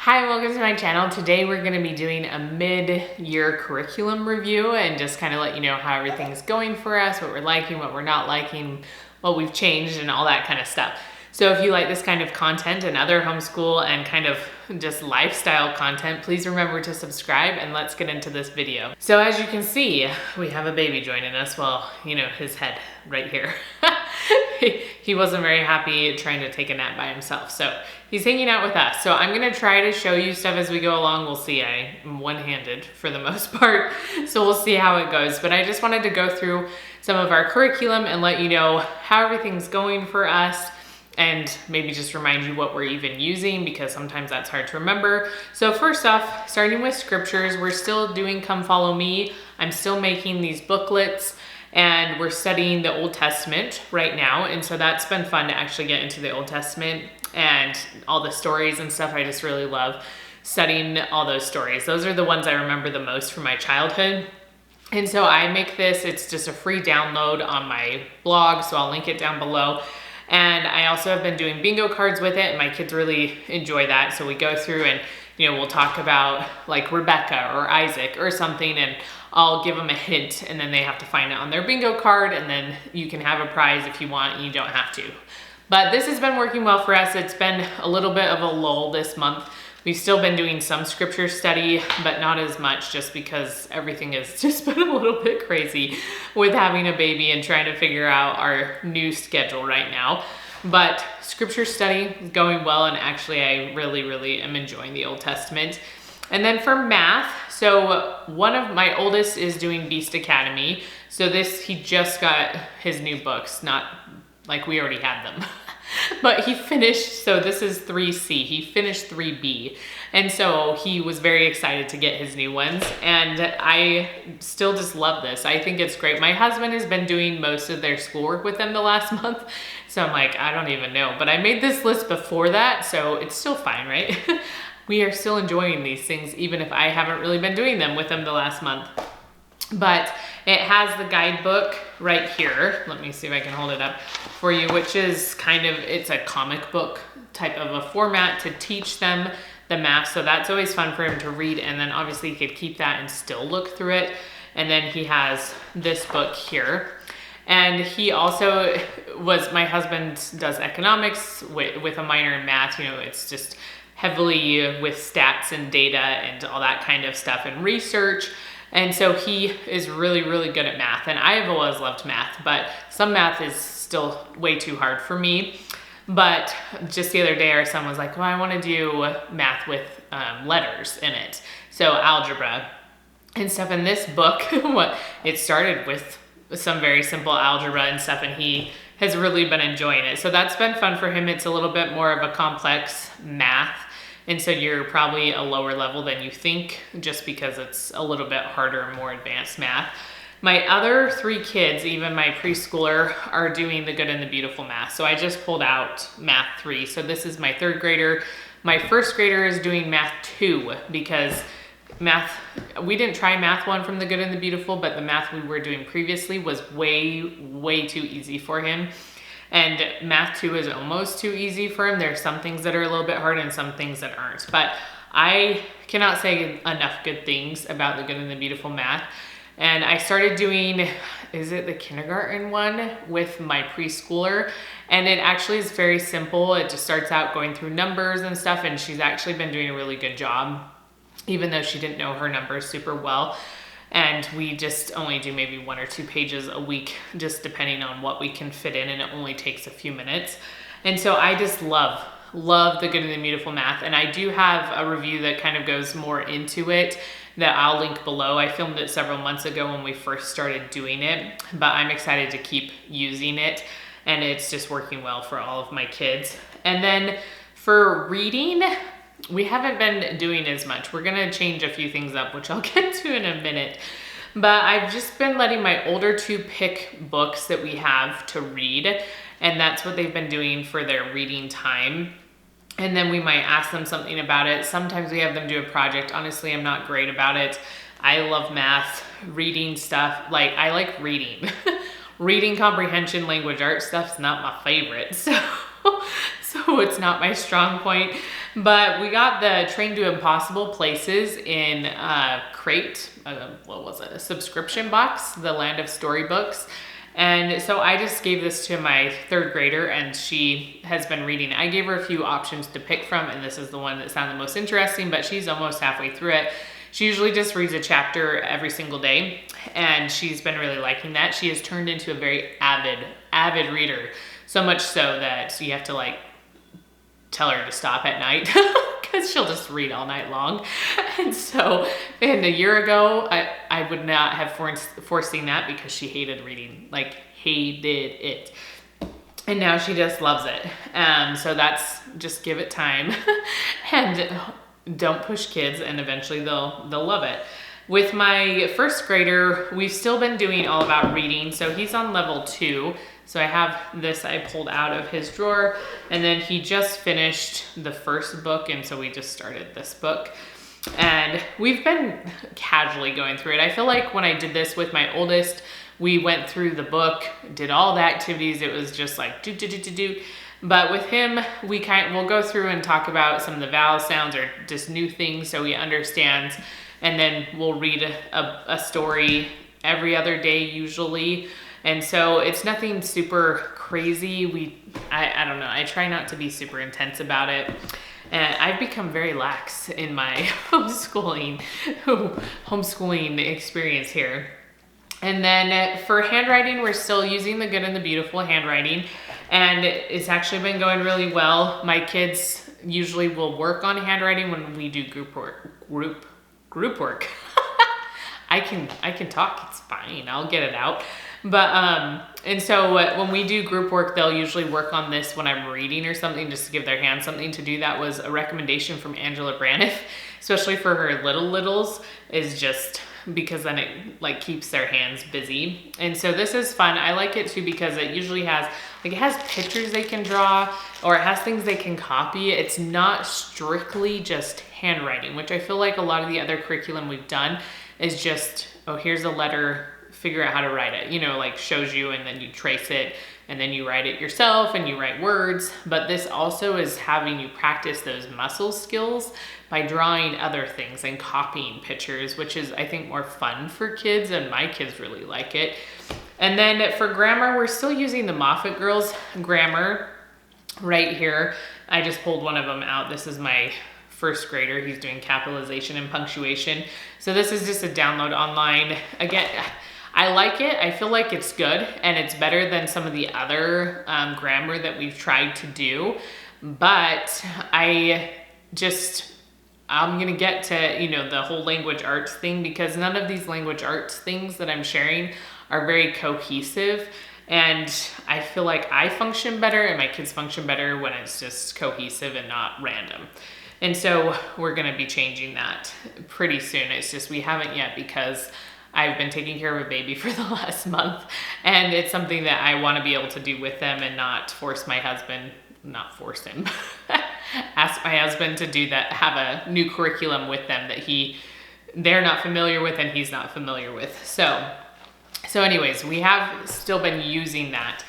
Hi, welcome to my channel. Today we're going to be doing a mid-year curriculum review and just kind of let you know how everything's going for us, what we're liking, what we're not liking, what we've changed, and all that kind of stuff. So if you like this kind of content and other homeschool and kind of just lifestyle content, please remember to subscribe and let's get into this video. So as you can see, we have a baby joining us. Well, you know, his head right here. He wasn't very happy trying to take a nap by himself. So he's hanging out with us. So I'm gonna try to show you stuff as we go along. We'll see, I'm one-handed for the most part. So we'll see how it goes. But I just wanted to go through some of our curriculum and let you know how everything's going for us, and maybe just remind you what we're even using, because sometimes that's hard to remember. So first off, starting with scriptures, we're still doing Come Follow Me. I'm still making these booklets, and we're studying the Old Testament right now. And so that's been fun to actually get into the Old Testament and all the stories and stuff. I just really love studying all those stories. Those are the ones I remember the most from my childhood. And so I make this, it's just a free download on my blog, so I'll link it down below. And I also have been doing bingo cards with it, and my kids really enjoy that. So we go through and, you know, we'll talk about like Rebecca or Isaac or something, and I'll give them a hint, and then they have to find it on their bingo card, and then you can have a prize if you want, and you don't have to. But this has been working well for us. It's been a little bit of a lull this month. We've still been doing some scripture study, but not as much, just because everything has just been a little bit crazy with having a baby and trying to figure out our new schedule right now. But scripture study is going well, and actually I really am enjoying the Old Testament. And then for math, so one of my oldest is doing Beast Academy. So he just got his new books, not like we already had them. But he finished, so this is 3C, he finished 3B. And so he was very excited to get his new ones. And I still just love this. I think it's great. My husband has been doing most of their schoolwork with them the last month. So I'm like, I don't even know. But I made this list before that, so it's still fine, right? We are still enjoying these things, even if I haven't really been doing them with them the last month. But it has the guidebook right here. Let me see if I can hold it up for you, which is it's a comic book type of a format to teach them the math. So that's always fun for him to read. And then obviously he could keep that and still look through it. And then he has this book here. And he also my husband does economics with a minor in math. You know, it's just heavily with stats and data and all that kind of stuff and research. And so he is really good at math. And I have always loved math, but some math is still way too hard for me. But just the other day, our son was like, well, I want to do math with letters in it. So algebra and stuff. In this book, it started with some very simple algebra and stuff, and he has really been enjoying it. So that's been fun for him. It's a little bit more of a complex math. And so you're probably a lower level than you think, just because it's a little bit harder and more advanced math. My other 3 kids, even my preschooler, are doing the Good and the Beautiful math. So I just pulled out math 3. So this is my 3rd grader. My 1st grader is doing math 2, because we didn't try math 1 from the Good and the Beautiful, but the math we were doing previously was way too easy for him. And math 2 is almost too easy for him. There's some things that are a little bit hard and some things that aren't. But I cannot say enough good things about the Good and the Beautiful math. And I started doing, is it the kindergarten one with my preschooler? And it actually is very simple. It just starts out going through numbers and stuff. And she's actually been doing a really good job, even though she didn't know her numbers super well. And we just only do maybe 1 or 2 pages a week, just depending on what we can fit in, and it only takes a few minutes. And so I just love the Good and the Beautiful math. And I do have a review that kind of goes more into it that I'll link below. I filmed it several months ago when we first started doing it, but I'm excited to keep using it, and it's just working well for all of my kids. And then for reading, we haven't been doing as much. We're gonna change a few things up, which I'll get to in a minute. But I've just been letting my older 2 pick books that we have to read, and that's what they've been doing for their reading time. And then we might ask them something about it. Sometimes we have them do a project. Honestly, I'm not great about it. I love math, reading stuff. Like, I like reading. Reading comprehension, language arts stuff's not my favorite. so it's not my strong point. But we got the Train to Impossible Places in crate, what was it, a subscription box, the Land of Storybooks. And so I just gave this to my third grader, and she has been reading. I gave her a few options to pick from, and this is the one that sounded the most interesting, but she's almost halfway through it. She usually just reads a chapter every single day, and she's been really liking that. She has turned into a very avid reader, so much so that you have to like tell her to stop at night because she'll just read all night long. And so, and a year ago, I would not have foreseen that because she hated reading, like hated it. And now she just loves it. So that's, just give it time and don't push kids, and eventually they'll love it. With my first grader, we've still been doing all about reading. So he's on level 2. So I have this I pulled out of his drawer, and then he just finished the first book, and so we just started this book. And we've been casually going through it. I feel like when I did this with my oldest, we went through the book, did all the activities. It was just like do. But with him, we'll go through and talk about some of the vowel sounds or just new things so he understands. And then we'll read a story every other day usually. And so it's nothing super crazy. I don't know. I try not to be super intense about it. And I've become very lax in my homeschooling experience here. And then for handwriting, we're still using the Good and the Beautiful handwriting, and it's actually been going really well. My kids usually will work on handwriting when we do group work. I can talk, it's fine, I'll get it out. But and so when we do group work, they'll usually work on this when I'm reading or something, just to give their hands something to do. That was a recommendation from Angela Braniff, especially for her littles, is just because then it like keeps their hands busy. And so this is fun. I like it too because it usually has pictures they can draw, or it has things they can copy. It's not strictly just handwriting, which I feel like a lot of the other curriculum we've done is just, oh, here's a letter, figure out how to write it, like shows you, and then you trace it, and then you write it yourself, and you write words. But this also is having you practice those muscle skills by drawing other things and copying pictures, which is, I think, more fun for kids, and my kids really like it. And then for grammar, we're still using the Moffat Girls grammar right here. I just pulled one of them out. This is my first grader. He's doing capitalization and punctuation. So this is just a download online. Again, I like it. I feel like it's good, and it's better than some of the other grammar that we've tried to do. But I'm gonna get to, the whole language arts thing, because none of these language arts things that I'm sharing are very cohesive. And I feel like I function better and my kids function better when it's just cohesive and not random. And so we're gonna be changing that pretty soon. It's just we haven't yet because I've been taking care of a baby for the last month, and it's something that I want to be able to do with them and not force my husband, ask my husband to do that, have a new curriculum with them that they're not familiar with and he's not familiar with. So anyways, we have still been using that.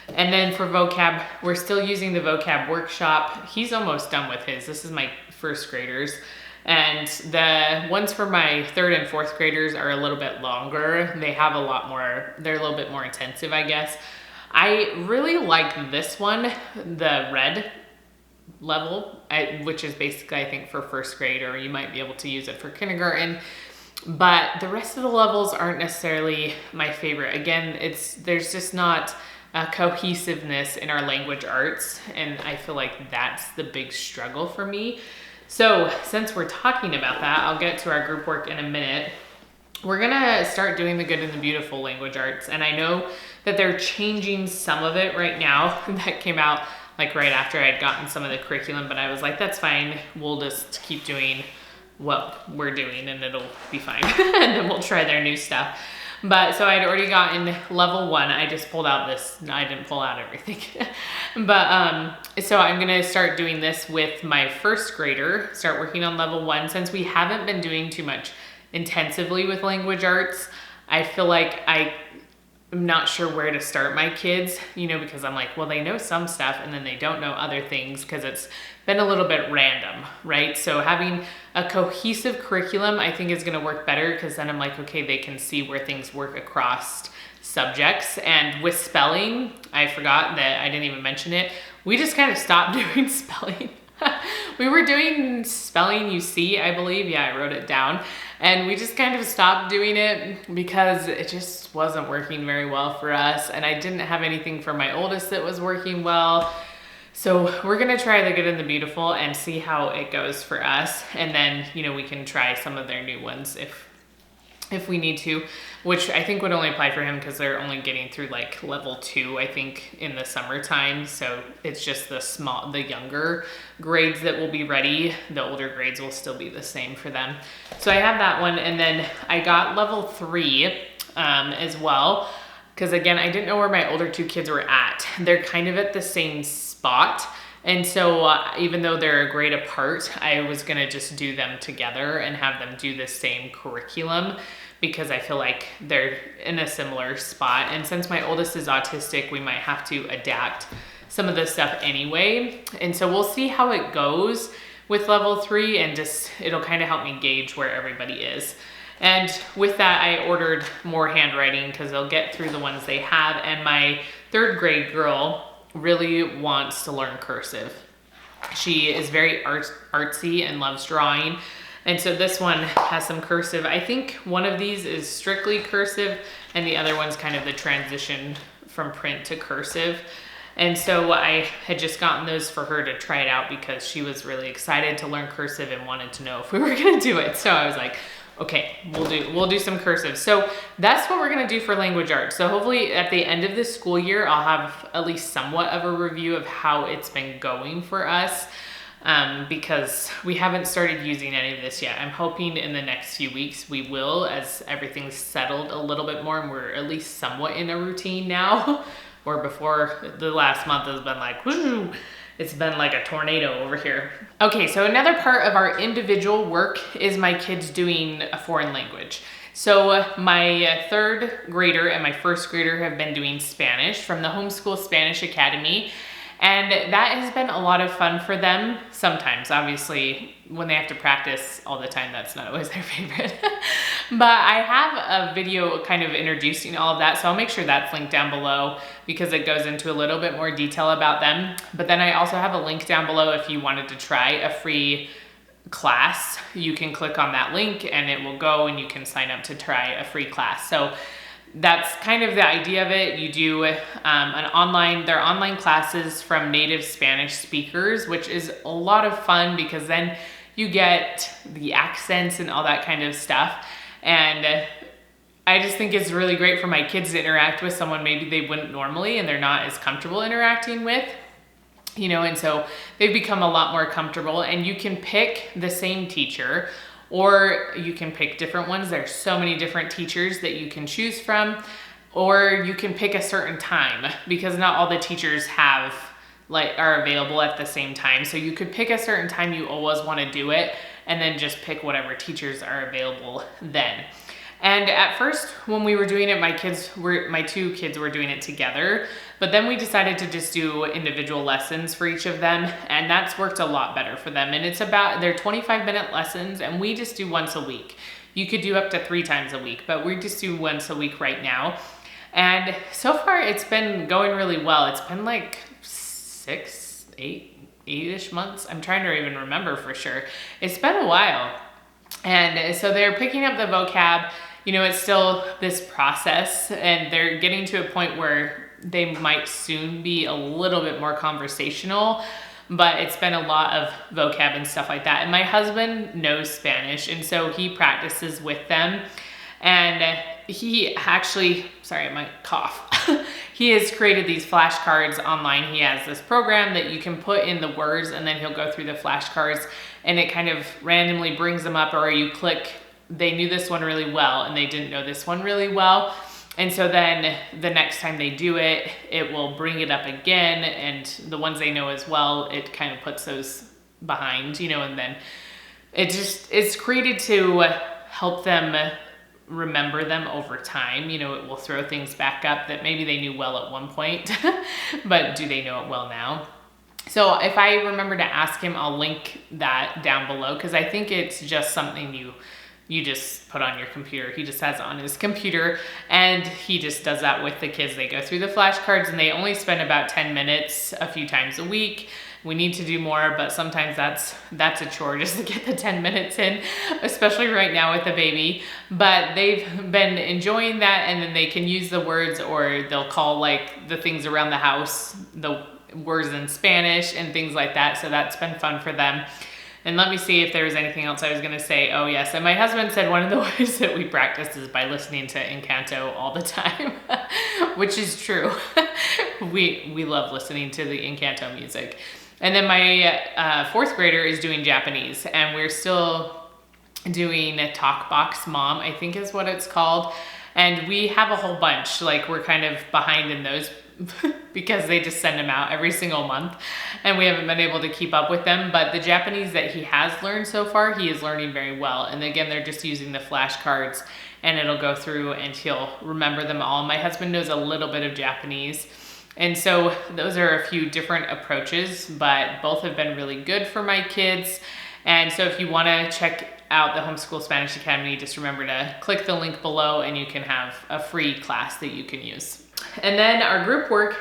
And then for vocab, we're still using the vocab workshop. He's almost done with his. This is my first graders. And the ones for my third and fourth graders are a little bit longer. They have they're a little bit more intensive, I guess. I really like this one, the red level, which is basically, I think, for first grade, or you might be able to use it for kindergarten. But the rest of the levels aren't necessarily my favorite. Again, there's just not a cohesiveness in our language arts, and I feel like that's the big struggle for me. So since we're talking about that, I'll get to our group work in a minute. We're gonna start doing the Good and the Beautiful language arts, and I know that they're changing some of it right now. That came out like right after I'd gotten some of the curriculum, but I was like, that's fine. We'll just keep doing what we're doing and it'll be fine. And then we'll try their new stuff. But so I'd already gotten level 1. I just pulled out this. I didn't pull out everything. But so I'm gonna start doing this with my first grader, start working on level 1. Since we haven't been doing too much intensively with language arts, I feel like I'm not sure where to start my kids, because I'm like, well, they know some stuff and then they don't know other things because it's been a little bit random, right? So having a cohesive curriculum, I think, is going to work better, because then I'm like, okay, they can see where things work across subjects. And with spelling, I forgot that I didn't even mention it. We just kind of stopped doing spelling. We were doing spelling UC, I believe. Yeah, I wrote it down. And we just kind of stopped doing it because it just wasn't working very well for us. And I didn't have anything for my oldest that was working well. So we're gonna try the Good and the Beautiful and see how it goes for us. And then, we can try some of their new ones if we need to, which I think would only apply for him because they're only getting through like level 2, I think, in the summertime. So it's just the younger grades that will be ready. The older grades will still be the same for them. So I have that one. And then I got level 3 as well, because again, I didn't know where my older 2 kids were at. They're kind of at the same spot. And so even though they're a grade apart, I was gonna just do them together and have them do the same curriculum, because I feel like they're in a similar spot. And since my oldest is autistic, we might have to adapt some of the stuff anyway. And so we'll see how it goes with level 3, and it'll kind of help me gauge where everybody is. And with that, I ordered more handwriting because they'll get through the ones they have. And my 3rd grade girl really wants to learn cursive. She is very artsy and loves drawing. And so this one has some cursive. I think one of these is strictly cursive and the other one's kind of the transition from print to cursive. And so I had just gotten those for her to try it out because she was really excited to learn cursive and wanted to know if we were gonna do it. So I was like, okay, we'll do some cursive. So that's what we're gonna do for language arts. So hopefully at the end of this school year, I'll have at least somewhat of a review of how it's been going for us, because we haven't started using any of this yet. I'm hoping in the next few weeks we will, as everything's settled a little bit more and we're at least somewhat in a routine now. Or before, the last month has been like, woo, it's been like a tornado over here. Okay, so another part of our individual work is my kids doing a foreign language. So my 3rd grader and my 1st grader have been doing Spanish from the Homeschool Spanish Academy. And that has been a lot of fun for them. Sometimes, obviously, when they have to practice all the time, that's not always their favorite. But I have a video kind of introducing all of that, so I'll make sure that's linked down below because it goes into a little bit more detail about them. But then I also have a link down below if you wanted to try a free class. You can click on that link and it will go and you can sign up to try a free class. So that's kind of the idea of it. You do they're online classes from native Spanish speakers, which is a lot of fun because then you get the accents and all that kind of stuff. And I just think it's really great for my kids to interact with someone maybe they wouldn't normally and they're not as comfortable interacting with, and so they've become a lot more comfortable. And you can pick the same teacher, or you can pick different ones. There's so many different teachers that you can choose from, or you can pick a certain time because not all the teachers are available at the same time. So you could pick a certain time you always want to do it and then just pick whatever teachers are available then. And at first when we were doing it, my 2 kids were doing it together, but then we decided to just do individual lessons for each of them. And that's worked a lot better for them. And they're 25-minute lessons and we just do once a week. You could do up to 3 times a week, but we just do once a week right now. And so far it's been going really well. It's been like 8-ish months. I'm trying to even remember for sure. It's been a while. And so they're picking up the vocab. It's still this process and they're getting to a point where they might soon be a little bit more conversational, but it's been a lot of vocab and stuff like that. And my husband knows Spanish, and so he practices with them. And he actually, sorry, I might cough. He has created these flashcards online. He has this program that you can put in the words and then he'll go through the flashcards and it kind of randomly brings them up, or you click, they knew this one really well and they didn't know this one really well. And so then the next time they do it, it will bring it up again, and the ones they know as well, it kind of puts those behind, and then it's created to help them remember them over time. You know, it will throw things back up that maybe they knew well at one point, but do they know it well now? So if I remember to ask him, I'll link that down below, because I think it's just something you just put on your computer. He just has it on his computer, and he just does that with the kids. They go through the flashcards, and they only spend about 10 minutes a few times a week. We need to do more, but sometimes that's a chore just to get the 10 minutes in, especially right now with the baby. But they've been enjoying that, and then they can use the words, or they'll call like the things around the house, the words in Spanish and things like that. So that's been fun for them. And let me see if there was anything else I was gonna say. Oh yes, and my husband said one of the ways that we practice is by listening to Encanto all the time, which is true. We love listening to the Encanto music. And then my fourth grader is doing Japanese, and we're still doing Talk Box Mom, I think is what it's called. And we have a whole bunch, like we're kind of behind in those because they just send them out every single month, and we haven't been able to keep up with them. But the Japanese that he has learned so far, he is learning very well. And again, they're just using the flashcards, and it'll go through and he'll remember them all. My husband knows a little bit of Japanese. And so those are a few different approaches, but both have been really good for my kids. And so if you want to check out the Homeschool Spanish Academy, just remember to click the link below, and you can have a free class that you can use. And then our group work,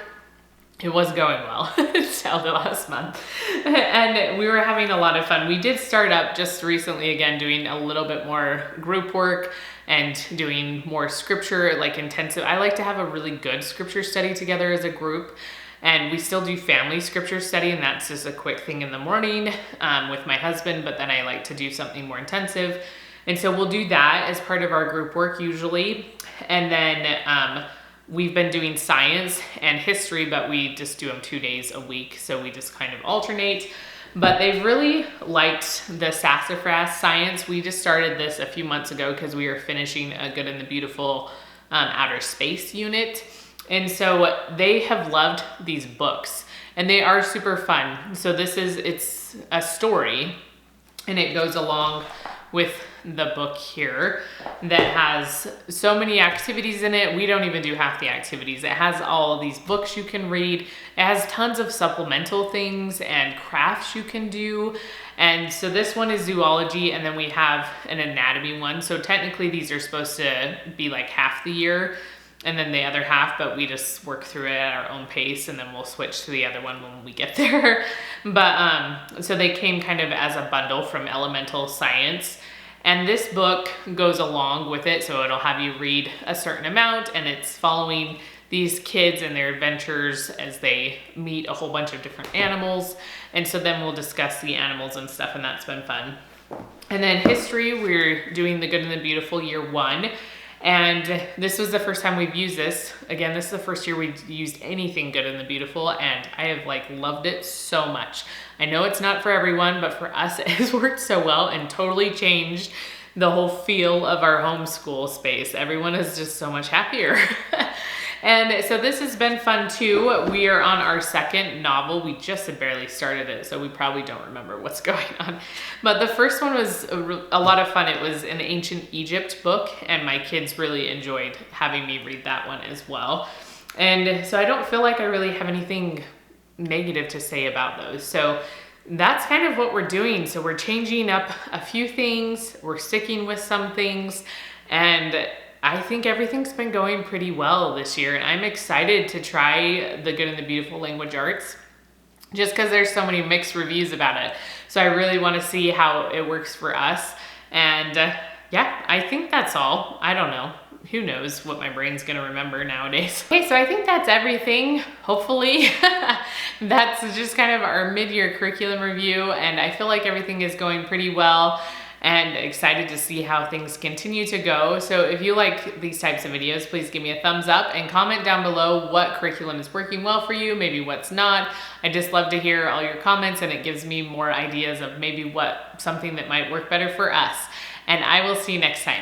it was going well until the last month, and we were having a lot of fun. We did start up just recently again doing a little bit more group work and doing more scripture, like intensive. I like to have a really good scripture study together as a group, and we still do family scripture study, and that's just a quick thing in the morning with my husband, but then I like to do something more intensive. And so we'll do that as part of our group work usually. And then we've been doing science and history, but we just do them 2 days a week. So we just kind of alternate. But they've really liked the sassafras science. We just started this a few months ago because we were finishing a Good and the Beautiful outer space unit. And so they have loved these books, and they are super fun. So it's a story, and it goes along with the book here that has so many activities in it. We don't even do half the activities. It has all of these books you can read. It has tons of supplemental things and crafts you can do. And so this one is zoology, and then we have an anatomy one. So technically these are supposed to be like half the year, and then the other half, but we just work through it at our own pace, and then we'll switch to the other one when we get there. But so they came kind of as a bundle from Elemental Science. And this book goes along with it, so it'll have you read a certain amount, and it's following these kids and their adventures as they meet a whole bunch of different animals. And so then we'll discuss the animals and stuff, and that's been fun. And then history, we're doing the Good and the Beautiful Year 1. And this was the first time we've used this. Again, this is the first year we've used anything Good and the Beautiful, and I have loved it so much. I know it's not for everyone, but for us, it has worked so well and totally changed the whole feel of our homeschool space. Everyone is just so much happier. And so this has been fun too. We are on our second novel. We just had barely started it, so we probably don't remember what's going on. But the first one was a lot of fun. It was an ancient Egypt book, and my kids really enjoyed having me read that one as well. And so I don't feel like I really have anything negative to say about those. So that's kind of what we're doing. So we're changing up a few things, we're sticking with some things, and I think everything's been going pretty well this year, and I'm excited to try the Good and the Beautiful Language Arts just because there's so many mixed reviews about it. So I really want to see how it works for us. And yeah, I think that's all. I don't know. Who knows what my brain's gonna remember nowadays. Okay, so I think that's everything, hopefully. That's just kind of our mid-year curriculum review, and I feel like everything is going pretty well, and excited to see how things continue to go. So if you like these types of videos, please give me a thumbs up and comment down below what curriculum is working well for you, maybe what's not. I just love to hear all your comments, and it gives me more ideas of maybe something that might work better for us. And I will see you next time.